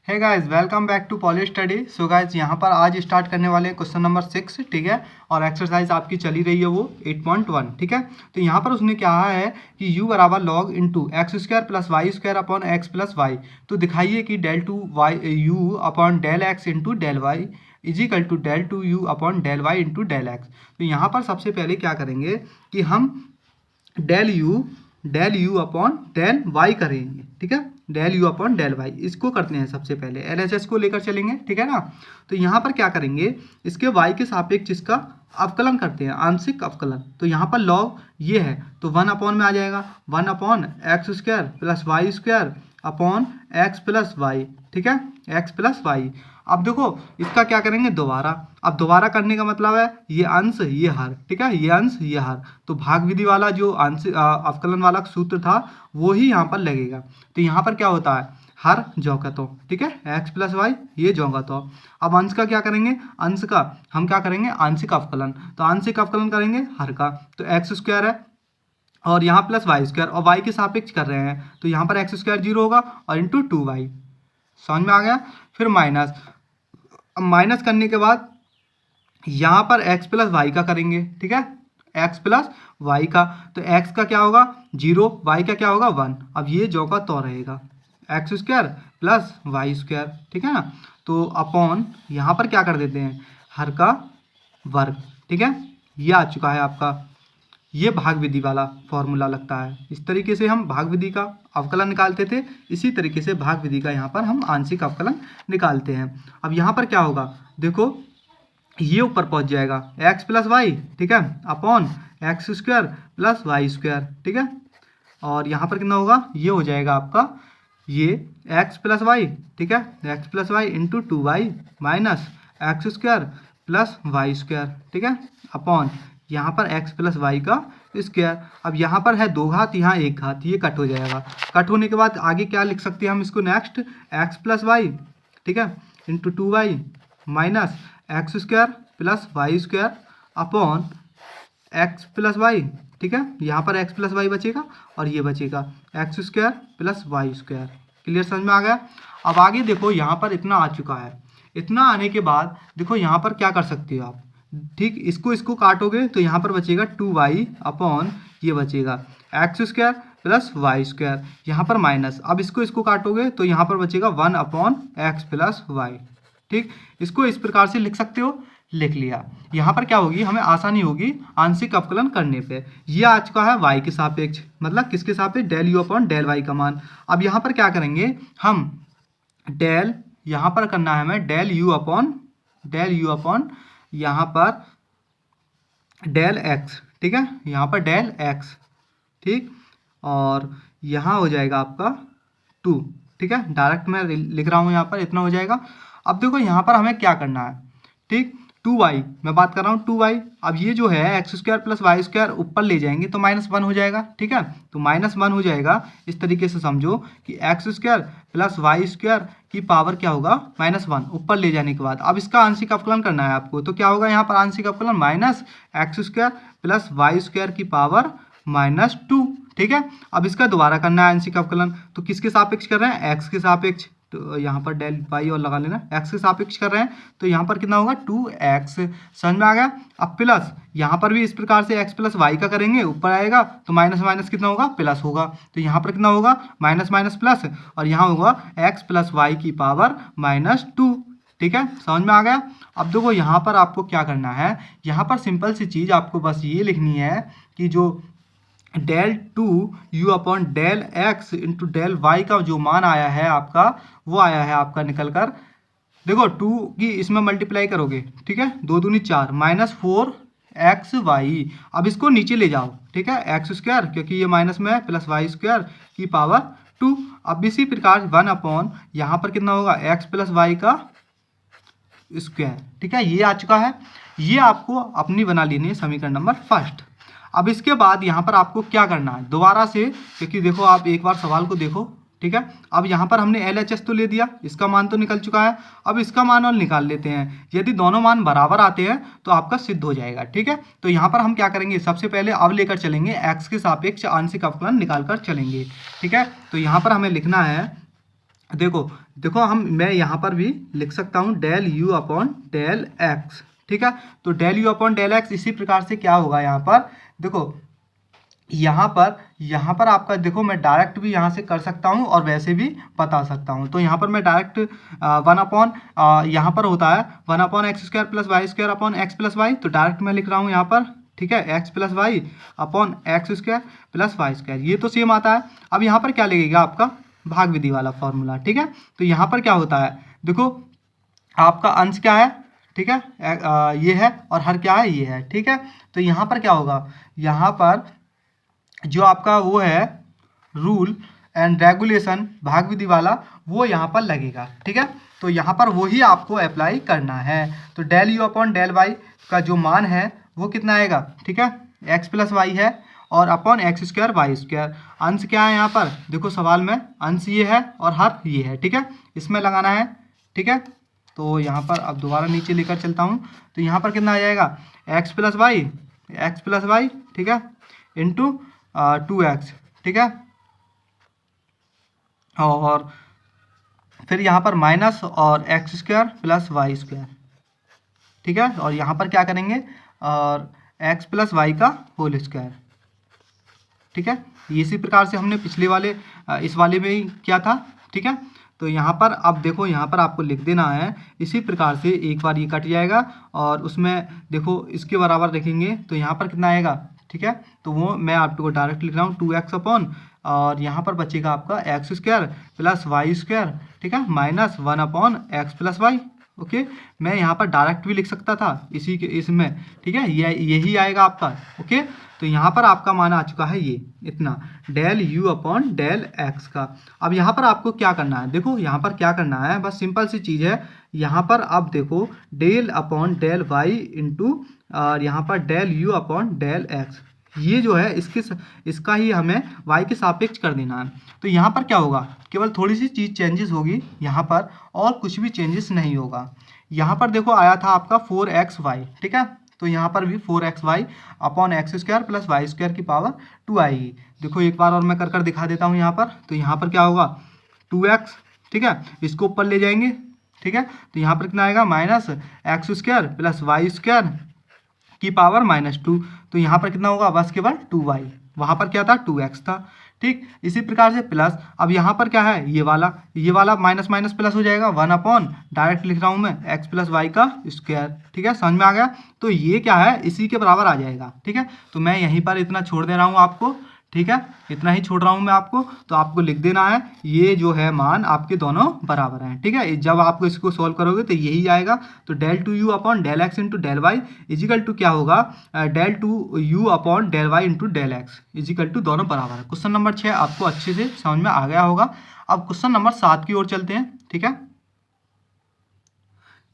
Hey guys, welcome back to Poly Study. So guys, यहाँ पर आज स्टार्ट करने वाले हैं क्वेश्चन नंबर 6, ठीक है। और एक्सरसाइज आपकी चली रही है वो 8.1, ठीक है। तो यहाँ पर उसने क्या है कि u बराबर log into x square plus Y square upon x plus Y. तो दिखाइए कि del two Y U upon del x into del Y equal to del two you upon del Y into del x. तो यहाँ पर सबसे पहले क्या करेंगे कि हम del you upon del Y करेंगे, ठीक है। Del you upon del Y इसको करते हैं सबसे पहले, एलएचएस को लेकर चलेंगे, ठीक है ना। तो यहाँ पर क्या करेंगे, इसके वाई के सापेक्ष इसका अवकलन करते हैं, आंशिक अवकलन। तो यहाँ पर लॉग ये है तो 1 अपॉन में आ जाएगा, 1 upon x square plus Y square upon x plus Y, ठीक है, एक्स प्लस वाई। अब देखो इसका क्या करेंगे दोबारा। अब दोबारा करने का मतलब है ये अंश ये हर, ठीक है, ये अंश ये हर। तो भाग विधि वाला जो अंश अवकलन वाला सूत्र था वो ही यहाँ पर लगेगा। तो यहाँ पर क्या होता है, हर जौगतों, ठीक है, एक्स प्लस वाई ये जौगतों। अब अंश का क्या करेंगे, अंश का हम क्या करेंगे आंशिक अवकलन। तो आंशिक अवकलन करेंगे हर का, तो एक्स स्क्वायर है और यहाँ प्लस वाई स्क्वायर और वाई के सापेक्ष कर रहे हैं तो यहाँ पर एक्स स्क्वायर 0 होगा और इंटू 2y। समझ में आ गया। फिर माइनस, अब माइनस करने के बाद यहाँ पर x प्लस वाई का करेंगे, ठीक है, x प्लस वाई का। तो x का क्या होगा 0, y का क्या होगा 1। अब ये जो का तो रहेगा X square plus Y square, ठीक है ना। तो अपॉन यहाँ पर क्या कर देते हैं हर का वर्ग, ठीक है। ये आ चुका है आपका, ये भाग विधि वाला फॉर्मूला लगता है। इस तरीके से हम भाग विधि का अवकलन निकालते थे, इसी तरीके से भाग विधि का यहाँ पर हम आंशिक अवकलन निकालते हैं। अब यहाँ पर क्या होगा देखो, ये ऊपर पहुँच जाएगा एक्स प्लस वाई, ठीक है, upon x square plus Y square, ठीक है। और यहाँ पर कितना होगा, ये हो जाएगा आपका ये एक्स प्लस वाई, ठीक है, x plus Y into 2y minus x square plus Y square, ठीक है, अपॉन यहाँ पर x प्लस वाई का स्क्वायर। अब यहाँ पर है 2 घात, यहाँ 1 घात, ये कट हो जाएगा। कट होने के बाद आगे क्या लिख सकते हैं हम इसको, नेक्स्ट एक्स प्लस वाई, ठीक है, into 2y minus x square plus Y square upon x plus Y, ठीक है। यहाँ पर एक्स प्लस वाई बचेगा और ये बचेगा x square plus Y square. Clear, समझ में आ गया। अब आगे देखो यहाँ पर इतना आ चुका है, इतना आने के बाद देखो यहाँ पर क्या कर सकते हो आप, ठीक, इसको काटोगे तो यहाँ पर बचेगा 2y अपॉन ये बचेगा x square plus Y square, यहाँ पर माइनस। अब इसको काटोगे तो यहाँ पर बचेगा 1 अपॉन एक्स प्लस वाई, ठीक। इसको इस प्रकार से लिख सकते हो, लिख लिया। यहाँ पर क्या होगी, हमें आसानी होगी आंशिक अवकलन करने पे। ये आ चुका है y के सापेक्ष, मतलब किसके सापेक्ष, del you upon del y का मान। अब यहाँ पर क्या करेंगे हम, डेल यहाँ पर करना है हमें डेल यू अपॉन यहाँ पर डेल एक्स, ठीक है, यहाँ पर डेल एक्स, ठीक। और यहाँ हो जाएगा आपका 2, ठीक है, डायरेक्ट मैं लिख रहा हूँ यहाँ पर इतना हो जाएगा। अब देखो यहाँ पर हमें क्या करना है, ठीक, 2y मैं बात कर रहा हूँ 2y। अब ये जो है x square plus Y square ऊपर ले जाएंगे तो -1 हो जाएगा, ठीक है। तो -1 हो जाएगा, इस तरीके से समझो कि x square plus Y square की पावर क्या होगा -1 ऊपर ले जाने के बाद। अब इसका आंशिक अवकलन करना है आपको, तो क्या होगा यहाँ पर आंशिक अवकलन minus x square plus Y square की पावर -2, ठीक है। अब इसका दोबारा करना है आंशिक अवकलन, तो किसके सापेक्ष कर रहे हैं, एक्स के सापेक्ष। तो यहाँ पर डेल वाई और लगा लेना, एक्स के सापेक्ष कर रहे हैं तो यहाँ पर कितना होगा 2x, समझ में आ गया। अब प्लस यहाँ पर भी इस प्रकार से x प्लस वाई का करेंगे, ऊपर आएगा तो माइनस माइनस कितना होगा प्लस होगा, तो यहाँ पर कितना होगा माइनस माइनस प्लस, और यहाँ होगा x प्लस वाई की पावर -2, ठीक है, समझ में आ गया। अब देखो यहाँ पर आपको क्या करना है, यहाँ पर सिंपल सी चीज़ आपको बस ये लिखनी है कि जो del 2 u upon del x into del y का जो मान आया है आपका, वो आया है आपका निकल कर, देखो 2 की इसमें मल्टीप्लाई करोगे, ठीक है, 2 दूनी 4 -4 एक्स वाई। अब इसको नीचे ले जाओ, ठीक है, एक्स स्क्वायर क्योंकि ये माइनस में है प्लस वाई स्क्वायर की पावर 2। अब इसी प्रकार 1 अपॉन यहाँ पर कितना होगा एक्स प्लस वाई का स्क्वायर, ठीक है, ये आ चुका है। ये आपको अपनी बना लेनी है समीकरण नंबर फर्स्ट। अब इसके बाद यहाँ पर आपको क्या करना है दोबारा से, क्योंकि देखो आप एक बार सवाल को देखो, ठीक है। अब यहाँ पर हमने LHS तो ले दिया, इसका मान तो निकल चुका है। अब इसका मान और निकाल लेते हैं, यदि दोनों मान बराबर आते हैं तो आपका सिद्ध हो जाएगा, ठीक है। तो यहाँ पर हम क्या करेंगे, सबसे पहले अब लेकर चलेंगे x के सापेक्ष आंशिक अवकलन निकाल कर चलेंगे, ठीक है। तो यहाँ पर हमें लिखना है देखो देखो मैं यहाँ पर भी लिख सकता हूँ del you upon del x, ठीक है। तो del you upon del x इसी प्रकार से क्या होगा यहाँ पर, देखो यहाँ पर आपका देखो मैं डायरेक्ट भी यहाँ से कर सकता हूँ और वैसे भी बता सकता हूँ। तो यहाँ पर मैं डायरेक्ट वन अपॉन यहाँ पर होता है one upon x square plus Y square upon x plus Y, तो डायरेक्ट मैं लिख रहा हूँ यहाँ पर, ठीक है, x plus y upon x square plus Y square, ये तो सेम आता है। अब यहाँ पर क्या लगेगा आपका भाग विधि वाला फॉर्मूला, ठीक है। तो यहाँ पर क्या होता है, देखो आपका अंश क्या है, ठीक है, ये है, और हर क्या है, ये है, ठीक है। तो यहाँ पर क्या होगा, यहाँ पर जो आपका वो है रूल एंड रेगुलेशन भाग विधि वाला, वो यहाँ पर लगेगा, ठीक है। तो यहाँ पर वही आपको अप्लाई करना है। तो del you upon del y का जो मान है वो कितना आएगा, ठीक है, एक्स प्लस वाई है और upon x square y square. अंश क्या है यहाँ पर, देखो सवाल में अंश ये है और हर ये है, ठीक है, इसमें लगाना है, ठीक है। तो यहाँ पर अब दोबारा नीचे लेकर चलता हूँ, तो यहाँ पर कितना आ जाएगा, एक्स प्लस वाई, ठीक है, इंटू 2x, ठीक है, और फिर यहाँ पर माइनस और x square plus Y square, ठीक है, और यहाँ पर क्या करेंगे, और एक्स प्लस वाई का होल स्क्वायर, ठीक है। इसी प्रकार से हमने पिछले वाले इस वाले में ही किया था, ठीक है। तो यहाँ पर अब देखो यहाँ पर आपको लिख देना है इसी प्रकार से, एक बार ये कट जाएगा और उसमें देखो इसके बराबर रखेंगे तो यहाँ पर कितना आएगा, ठीक है। तो वो मैं आपको डायरेक्ट लिख रहा हूँ 2x अपॉन, और यहाँ पर बचेगा आपका x square plus Y square, ठीक है, minus 1 upon x plus y. Okay, मैं यहाँ पर डायरेक्ट भी लिख सकता था इसी के इसमें, ठीक है, यही आएगा आपका। ओके, तो यहाँ पर आपका मान आ चुका है ये इतना del you upon del x का। अब यहाँ पर आपको क्या करना है, देखो यहाँ पर क्या करना है, बस सिंपल सी चीज़ है। यहाँ पर आप देखो del upon del Y into और यहाँ पर del you upon del x, ये जो है इसका ही हमें y के सापेक्ष कर देना है। तो यहाँ पर क्या होगा, केवल थोड़ी सी चीज़ चेंजेस होगी यहाँ पर, और कुछ भी चेंजेस नहीं होगा। यहाँ पर देखो आया था आपका 4xy, ठीक है, तो यहाँ पर भी 4xy upon x square plus Y square की पावर 2 आएगी। देखो एक बार और मैं कर दिखा देता हूँ यहाँ पर। तो यहाँ पर क्या होगा 2x, ठीक है, इसको ऊपर ले जाएंगे, ठीक है, तो यहाँ पर कितना आएगा minus x square plus Y square की पावर -2। तो यहाँ पर कितना होगा, बस केवल 2y, वहाँ पर क्या था 2x था, ठीक। इसी प्रकार से प्लस, अब यहाँ पर क्या है, ये वाला माइनस माइनस प्लस हो जाएगा 1 अपॉन, डायरेक्ट लिख रहा हूँ मैं एक्स प्लस वाई का स्क्वायर, ठीक है, समझ में आ गया। तो ये क्या है, इसी के बराबर आ जाएगा, ठीक है। तो मैं यहीं पर इतना छोड़ दे रहा हूँ आपको, ठीक है, इतना ही छोड़ रहा हूँ मैं आपको। तो आपको लिख देना है ये जो है मान आपके दोनों बराबर हैं, ठीक है। जब आपको इसको सॉल्व करोगे तो यही आएगा। तो del two you upon del x into del Y equal to क्या होगा, del two you upon del Y into del x equal to दोनों बराबर है। क्वेश्चन नंबर 6 आपको अच्छे से समझ में आ गया होगा। अब क्वेश्चन नंबर 7 की ओर चलते हैं, ठीक है।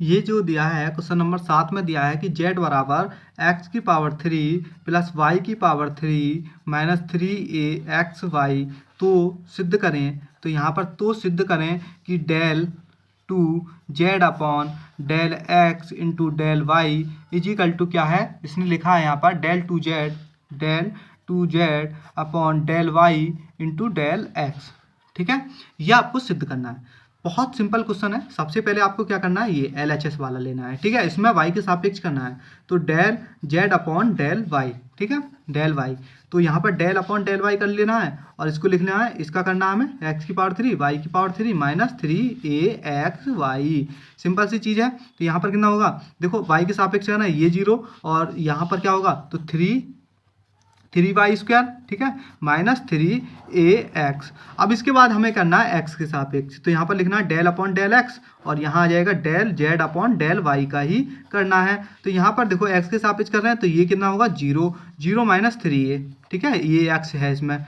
ये जो दिया है क्वेश्चन नंबर 7 में दिया है कि z बराबर x की पावर 3 प्लस वाई की पावर 3 माइनस 3a(x,y) तो सिद्ध करें। तो यहाँ पर तो सिद्ध करें कि del two z upon del x into del Y equal to क्या है, इसने लिखा है यहाँ पर del two z upon del Y into del x, ठीक है। ये आपको सिद्ध करना है। बहुत सिंपल क्वेश्चन है। सबसे पहले आपको क्या करना है, ये LHS वाला लेना है, ठीक है, इसमें y के सापेक्ष करना है। तो del z upon del y, ठीक है, डेल वाई। तो यहाँ पर डेल अपॉन डेल वाई कर लेना है और इसको लिखना है, इसका करना है हमें एक्स की पावर 3 वाई की पावर 3 माइनस 3a(x,y). सिंपल सी चीज़ है। तो यहाँ पर कितना होगा, देखो y के सापेक्ष करना है, ये 0 और यहाँ पर क्या होगा, तो 3y स्क्वायर, ठीक है, माइनस 3a(x). अब इसके बाद हमें करना है x के सापेक्ष। तो यहाँ पर लिखना है डेल अपॉन डेल x और यहाँ आ जाएगा del z upon del y का ही करना है। तो यहाँ पर देखो x के सापेक्ष कर रहे हैं तो ये कितना होगा 0 माइनस 3a, ठीक है, ये x है इसमें।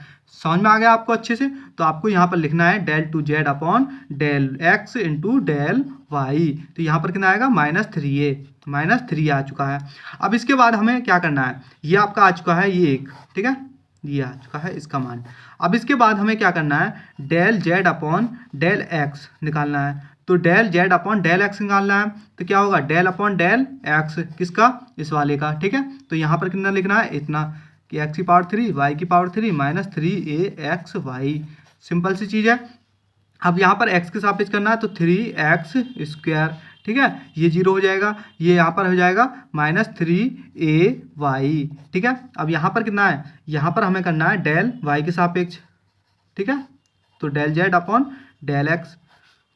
समझ में आ गया आपको अच्छे से। तो आपको यहाँ पर लिखना है del two z upon del x into del y. तो यहाँ पर कितना आएगा माइनस 3 आ चुका है। अब इसके बाद हमें क्या करना है, ये आपका आ चुका है ये एक, ठीक है, ये आ चुका है इसका मान। अब इसके बाद हमें क्या करना है, del z upon del x निकालना है। तो del z upon del x निकालना है तो क्या होगा डेल अपॉन डेल एक्स, किसका, इस वाले का, ठीक है। तो यहाँ पर कितना लिखना है, इतना कि एक्स की पावर 3 वाई की पावर 3 माइनस 3a(x,y). सिंपल सी चीज़ है। अब यहाँ पर x के सापेक्ष करना है तो 3x², ठीक है, ये 0 हो जाएगा, ये यहाँ पर हो जाएगा -3ay, ठीक है। अब यहाँ पर कितना है, यहाँ पर हमें करना है डेल y के सापेक्ष, ठीक है, तो del z upon del x,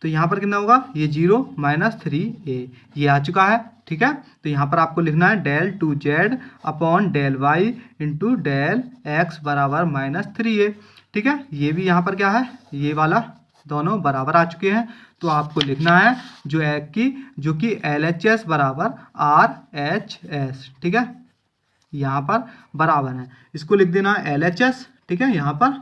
तो यहाँ पर कितना होगा, ये 0 -3a, ये आ चुका है, ठीक है। तो यहाँ पर आपको लिखना है del 2z upon del y into del x बराबर -3a, ठीक है। ये भी यहाँ पर क्या है, ये वाला दोनों बराबर आ चुके हैं। तो आपको लिखना है जो कि LHS बराबर RHS, ठीक है, यहाँ पर बराबर है, इसको लिख देना है LHS, ठीक है, यहाँ पर,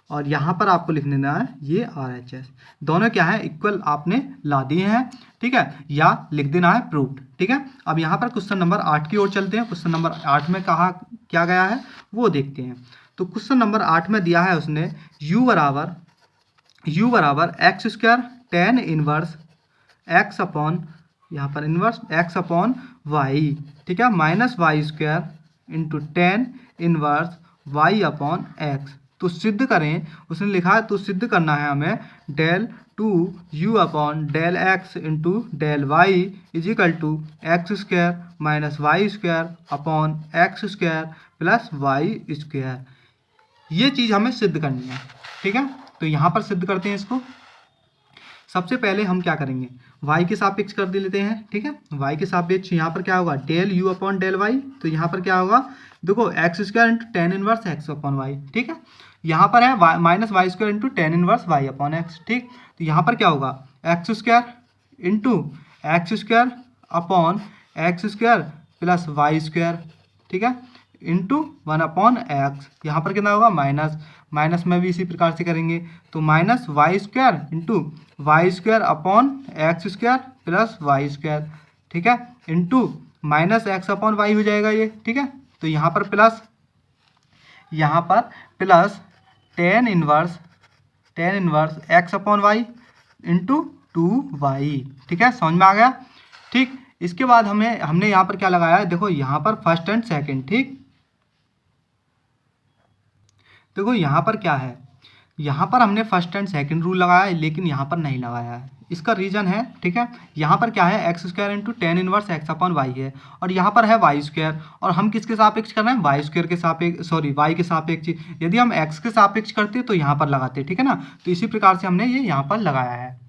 और यहाँ पर आपको लिख देना है ये RHS, दोनों क्या है, इक्वल आपने ला दिए हैं, ठीक है, या लिख देना है प्रूव्ड, ठीक है। अब यहाँ पर क्वेश्चन नंबर 8 की ओर चलते हैं। क्वेश्चन नंबर 8 में कहा क्या गया है वो देखते हैं। तो क्वेश्चन नंबर 8 में दिया है उसने u बराबर x² tan inverse x upon, यहाँ पर इनवर्स x अपॉन y, ठीक है, -y² into tan inverse y upon x। तो सिद्ध करें, उसने लिखा है तो सिद्ध करना है हमें del 2u upon del x into del y equal to x² -y² upon x² plus y², ये चीज़ हमें सिद्ध करनी है, ठीक है। तो यहाँ पर सिद्ध करते हैं इसको। सबसे पहले हम क्या करेंगे, y के सापेक्ष कर दे लेते हैं, ठीक है। y के सापेक्ष यहाँ पर क्या होगा, del u upon del y, तो यहाँ पर क्या होगा, देखो x² into tan inverse x upon y, ठीक है। यहाँ पर है -y² into tan inverse y upon x, ठीक। तो यहाँ पर क्या होगा, x² into x² upon x² plus y², ठीक है, इंटू 1 अपॉन x, यहाँ पर कितना होगा माइनस में भी इसी प्रकार से करेंगे, तो -y² into y² upon x² plus y², ठीक है, इंटू -x अपॉन y हो जाएगा ये, ठीक है। तो यहाँ पर plus ten inverse x upon y into 2y, ठीक है, समझ में आ गया, ठीक। इसके बाद हमने यहाँ पर क्या लगाया है, देखो यहाँ पर फर्स्ट एंड सेकंड, ठीक, देखो यहाँ पर क्या है, यहाँ पर हमने फर्स्ट एंड सेकंड रूल लगाया है, लेकिन यहाँ पर नहीं लगाया है। इसका रीज़न है, ठीक है, यहाँ पर क्या है, x² into tan inverse x upon y है, और यहाँ पर है y², और हम किसके सापेक्ष कर रहे हैं, y² के सापेक्ष, सॉरी y के सापेक्ष। यदि हम x के सापेक्ष करते तो यहाँ पर लगाते, ठीक है ना। तो इसी प्रकार से हमने ये यहाँ पर लगाया है,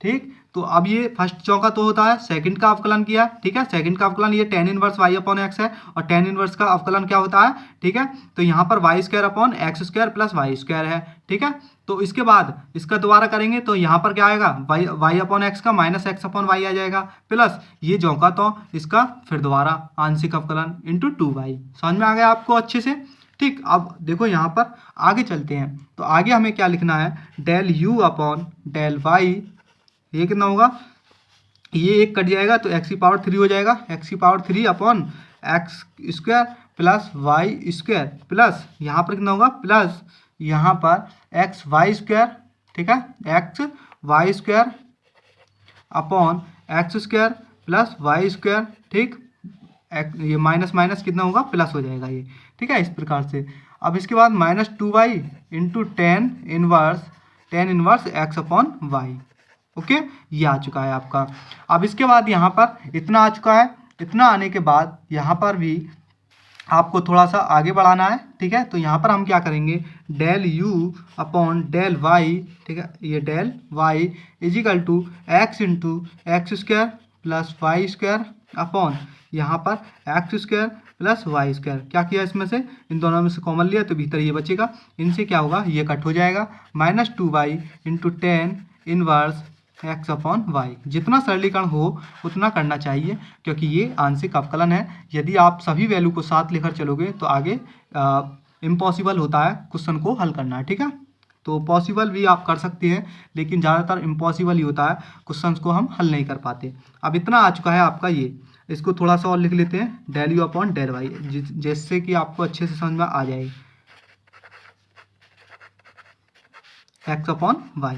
ठीक। तो अब ये फर्स्ट चौका तो होता है, सेकंड का अवकलन किया, ठीक है, सेकंड का अवकलन ये ten inverse y upon x है, और टेन इनवर्स का अवकलन क्या होता है, ठीक है, तो यहाँ पर y² upon x² plus y² है, ठीक है। तो इसके बाद इसका दोबारा करेंगे तो यहाँ पर क्या आएगा, y अपॉन x का -x अपॉन y आ जाएगा, प्लस ये चौका तो इसका फिर दोबारा आंशिक अवकलन इंटू 2y। समझ में आ गया आपको अच्छे से, ठीक। अब देखो यहाँ पर आगे चलते हैं, तो आगे हमें क्या लिखना है, del u upon del y, ये कितना होगा, ये एक कट जाएगा तो x की पावर 3 हो जाएगा, x की power 3 upon x² plus y² plus यहाँ पर कितना होगा, प्लस यहाँ पर xy², ठीक है, xy² upon x² plus y², ठीक, ये माइनस कितना होगा, प्लस हो जाएगा ये, ठीक है, इस प्रकार से। अब इसके बाद -2y into tan inverse x upon y, okay, ये आ चुका है आपका। अब इसके बाद यहाँ पर इतना आ चुका है, इतना आने के बाद यहाँ पर भी आपको थोड़ा सा आगे बढ़ाना है, ठीक है। तो यहाँ पर हम क्या करेंगे, del u upon del y, ठीक है, ये del y equal to x into x² plus y² upon यहाँ पर x² प्लस y², क्या किया इसमें से, इन दोनों में से कॉमन लिया तो भीतर ये बचेगा, इनसे क्या होगा, ये कट हो जाएगा, -2y into tan inverse x upon y। जितना सरलीकरण हो उतना करना चाहिए, क्योंकि ये आंशिक अवकलन है। यदि आप सभी वैल्यू को साथ लेकर चलोगे तो आगे इम्पॉसिबल होता है क्वेश्चन को हल करना, ठीक है। तो पॉसिबल भी आप कर सकते हैं, लेकिन ज़्यादातर इम्पॉसिबल ही होता है, क्वेश्चन को हम हल नहीं कर पाते। अब इतना आ चुका है आपका ये, इसको थोड़ा सा और लिख लेते हैं, del u upon del y, जिससे कि आपको अच्छे से समझ में आ जाएगी, x अपॉन y,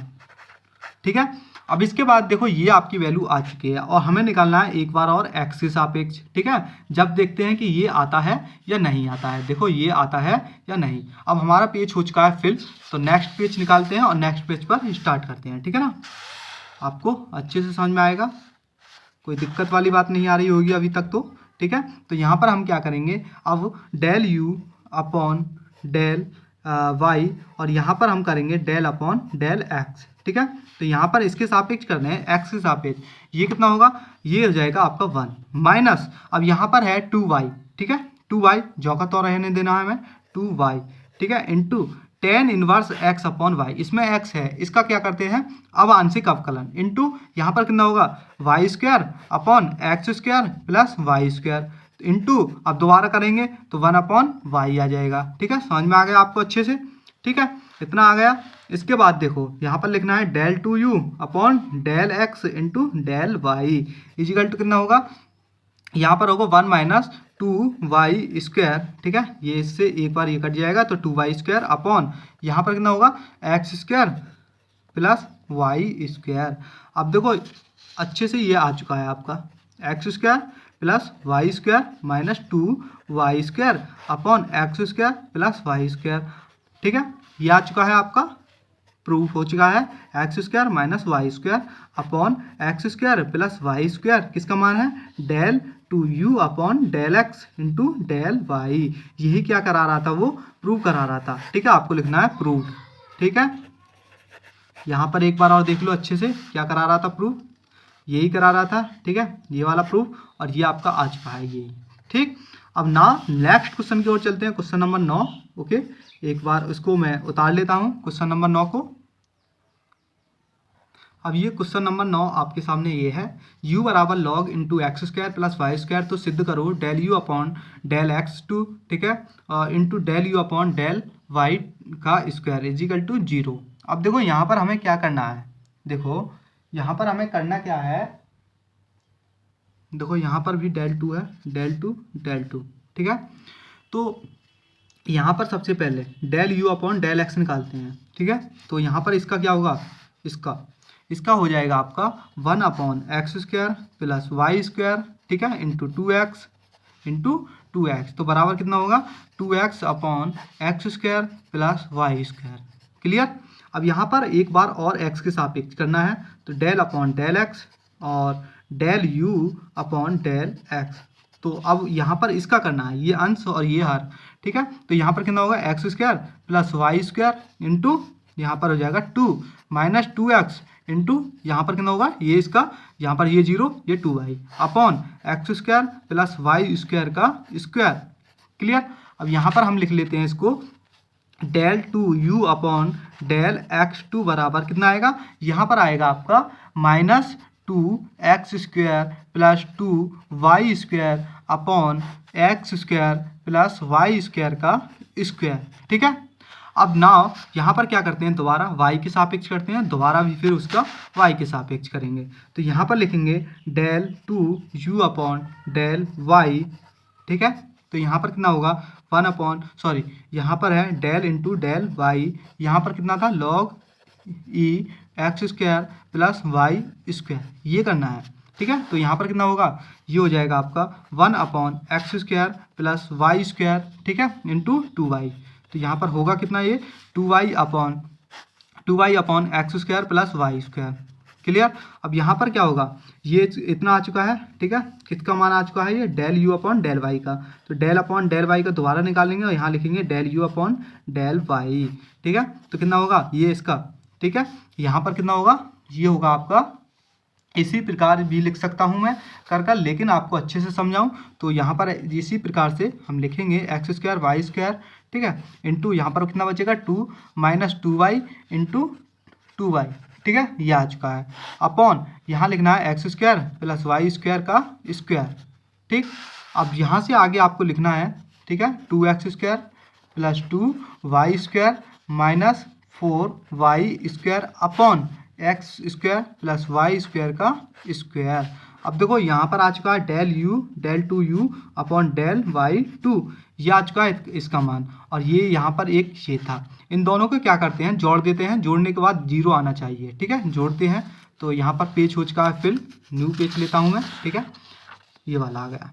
ठीक है। अब इसके बाद देखो ये आपकी वैल्यू आ चुकी है और हमें निकालना है एक बार और एक्स के सापेक्ष, ठीक है। जब देखते हैं कि ये आता है या नहीं आता है, देखो ये आता है या नहीं। अब हमारा पेज हो चुका है फिल, तो नेक्स्ट पेज निकालते हैं और नेक्स्ट पेज पर स्टार्ट करते हैं, ठीक है ना। आपको अच्छे से समझ में आएगा, कोई दिक्कत वाली बात नहीं आ रही होगी अभी तक तो, ठीक है। तो यहाँ पर हम क्या करेंगे, अब del you upon del y और यहाँ पर हम करेंगे डेल अपॉन डेल एक्स, ठीक है। तो यहाँ पर इसके सापेक्ष करना है, एक्स के सापेक्ष, ये कितना होगा, ये हो जाएगा आपका 1 माइनस, अब यहाँ पर है 2y, ठीक है, 2y जो का तो रहने देना है हमें, 2y, ठीक है, into tan inverse x upon y, इसमें एक्स है, इसका क्या करते हैं अब आंशिक अवकलन, इंटू यहाँ पर कितना होगा y square upon x square plus Y square, into अब दोबारा करेंगे तो 1 अपॉन वाई आ जाएगा, ठीक है। समझ में आ गया आपको अच्छे से, ठीक है, इतना आ गया। इसके बाद देखो यहाँ पर लिखना है del 2u upon del x into del Y equal to कितना होगा, यहाँ पर होगा 1 माइनस 2y स्क्वायर, ठीक है, ये इससे एक बार ये कट जाएगा तो 2y स्क्वायर अपॉन यहाँ पर कितना होगा x square plus Y square. अब देखो अच्छे से ये आ चुका है आपका x square plus Y square minus 2y square upon x square plus Y square, ठीक है, ये आ चुका है आपका, प्रूफ हो चुका है x square minus y square upon x square plus Y square, किसका मान है del 2u upon del x into del y, यही क्या करा रहा था वो प्रूव करा रहा था, ठीक है। आपको लिखना है प्रूव, ठीक है। यहाँ पर एक बार और देख लो अच्छे से क्या करा रहा था प्रूफ, यही करा रहा था, ठीक है, ये वाला प्रूफ, और ये आपका आ चुका है यही, ठीक। अब ना नेक्स्ट क्वेश्चन की ओर चलते हैं, क्वेश्चन नंबर 9, ओके। एक बार इसको मैं उतार लेता हूँ क्वेश्चन नंबर 9 को। अब ये क्वेश्चन नंबर 9 आपके सामने ये है, u बराबर log into x square plus Y square, तो सिद्ध करो del you upon del x two, ठीक है, into del you upon del y का स्क्वायर इजिकल टू 0। अब देखो यहाँ पर हमें क्या करना है, देखो यहाँ पर हमें करना क्या है, देखो यहाँ पर भी डेल 2 है, डेल 2, ठीक है। तो यहाँ पर सबसे पहले del you upon del x निकालते हैं, ठीक है। तो यहाँ पर इसका क्या होगा, इसका हो जाएगा आपका 1 upon x square plus Y square, ठीक है, इंटू 2x, तो बराबर कितना होगा 2x upon x square plus Y square, clear. अब यहाँ पर एक बार और x के सापेक्ष करना है, तो डेल अपॉन डेल एक्स और del you upon del x, तो अब यहाँ पर इसका करना है, ये अंश और ये हर, ठीक है। तो यहाँ पर कितना होगा x square plus Y square into यहाँ पर हो जाएगा 2 माइनस 2x इंटू यहाँ पर कितना होगा ये इसका, यहाँ पर ये 0 ये 2y upon x square plus Y square का स्क्वायर, क्लियर। अब यहाँ पर हम लिख लेते हैं इसको del 2u upon del x2 बराबर कितना आएगा, यहाँ पर आएगा आपका minus 2x square plus 2y square upon x square plus Y square का स्क्वायर, ठीक है। अब नाउ यहाँ पर क्या करते हैं, दोबारा y के सापेक्ष करते हैं, दोबारा भी फिर उसका y के सापेक्ष करेंगे, तो यहाँ पर लिखेंगे del 2u upon del y, ठीक है। तो यहाँ पर कितना होगा 1 अपॉन यहाँ पर है डेल इंटू डेल y, यहाँ पर कितना था log e x square plus Y square, ये करना है, ठीक है। तो यहाँ पर कितना होगा, ये हो जाएगा आपका 1 upon x square plus Y square, ठीक है, इंटू 2y, तो यहाँ पर होगा कितना ये 2y upon x square plus Y square, clear. अब यहाँ पर क्या होगा, ये इतना आ चुका है, ठीक है, किसका मान आ चुका है ये del you upon del y का, तो डेल अपॉन डेल वाई का दोबारा निकालेंगे और यहाँ लिखेंगे del you upon del y, ठीक है। तो कितना होगा ये इसका, ठीक है, यहाँ पर कितना होगा ये होगा आपका, इसी प्रकार भी लिख सकता हूँ मैं कर, लेकिन आपको अच्छे से समझाऊँ तो यहाँ पर इसी प्रकार से हम लिखेंगे एक्स स्क्वायर वाई स्क्वायर, ठीक है, इंटू यहाँ पर कितना बचेगा 2 माइनस 2y इंटू 2y, ठीक है, ये आ चुका है अपॉन यहाँ लिखना है x square plus Y square का स्क्वायर, ठीक। अब यहाँ से आगे आपको लिखना है, ठीक है, 2x square plus 2y square minus 4y square upon x square plus Y square का स्क्वायर। अब देखो यहाँ पर आ चुका है del 2u upon del y2, ये आ चुका है इसका मान, और ये यहाँ पर एक ये था, इन दोनों को क्या करते हैं जोड़ देते हैं, जोड़ने के बाद 0 आना चाहिए, ठीक है, जोड़ते हैं तो यहाँ पर पेज हो चुका है फिल, न्यू पेज लेता हूँ मैं, ठीक है, ये वाला आ गया।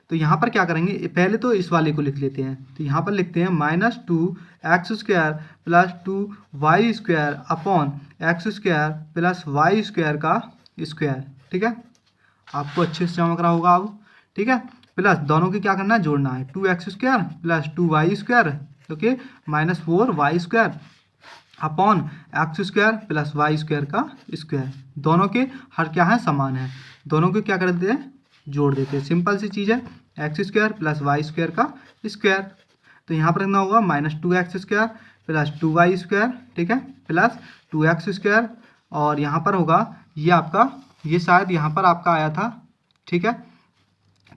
तो यहाँ पर क्या करेंगे, पहले तो इस वाले को लिख लेते हैं। तो यहाँ पर लिखते हैं -2x² plus 2y² upon x² plus y² का स्क्वायर, ठीक है, आपको अच्छे से चमक रहा होगा अब, ठीक है। प्लस दोनों की क्या करना है, जोड़ना है, 2x² plus 2y², okay, -4y² upon x² plus y² का स्क्वायर। दोनों के हर क्या है, समान है, दोनों को क्या कर देते हैं, जोड़ देते हैं। सिंपल सी चीज़ है, x² प्लस y² का स्क्वायर। तो यहाँ पर रखना होगा -2x² प्लस 2y², ठीक है, प्लस 2x², और यहाँ पर होगा ये आपका, ये शायद यहाँ पर आपका आया था, ठीक है,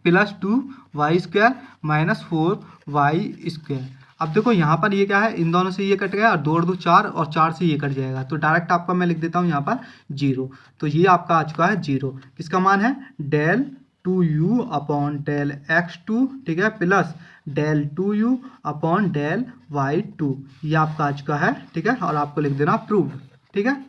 प्लस 2y² माइनस 4y²। अब देखो यहाँ पर ये क्या है, इन दोनों से ये कट गया, और 2 और 2 4, और 4 से ये कट जाएगा, तो डायरेक्ट आपका मैं लिख देता हूँ यहाँ पर 0। तो ये आपका आ चुका है 0। किसका मान है, del 2u upon del x2, ठीक है, plus del 2u upon del y2, ये आपका आ चुका है, ठीक है, और आपको लिख देना प्रूव्ड, ठीक है,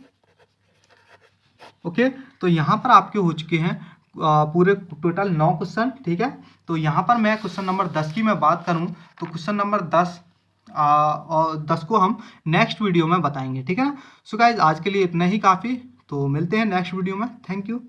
ओके। तो यहाँ पर आपके हो चुके हैं पूरे टोटल 9 क्वेश्चन, ठीक है। तो यहाँ पर मैं क्वेश्चन नंबर 10 की मैं बात करूँ तो क्वेश्चन नंबर 10 और 10 को हम नेक्स्ट वीडियो में बताएंगे, ठीक है ना। सो गाइज आज के लिए इतना ही काफ़ी, तो मिलते हैं नेक्स्ट वीडियो में, थैंक यू।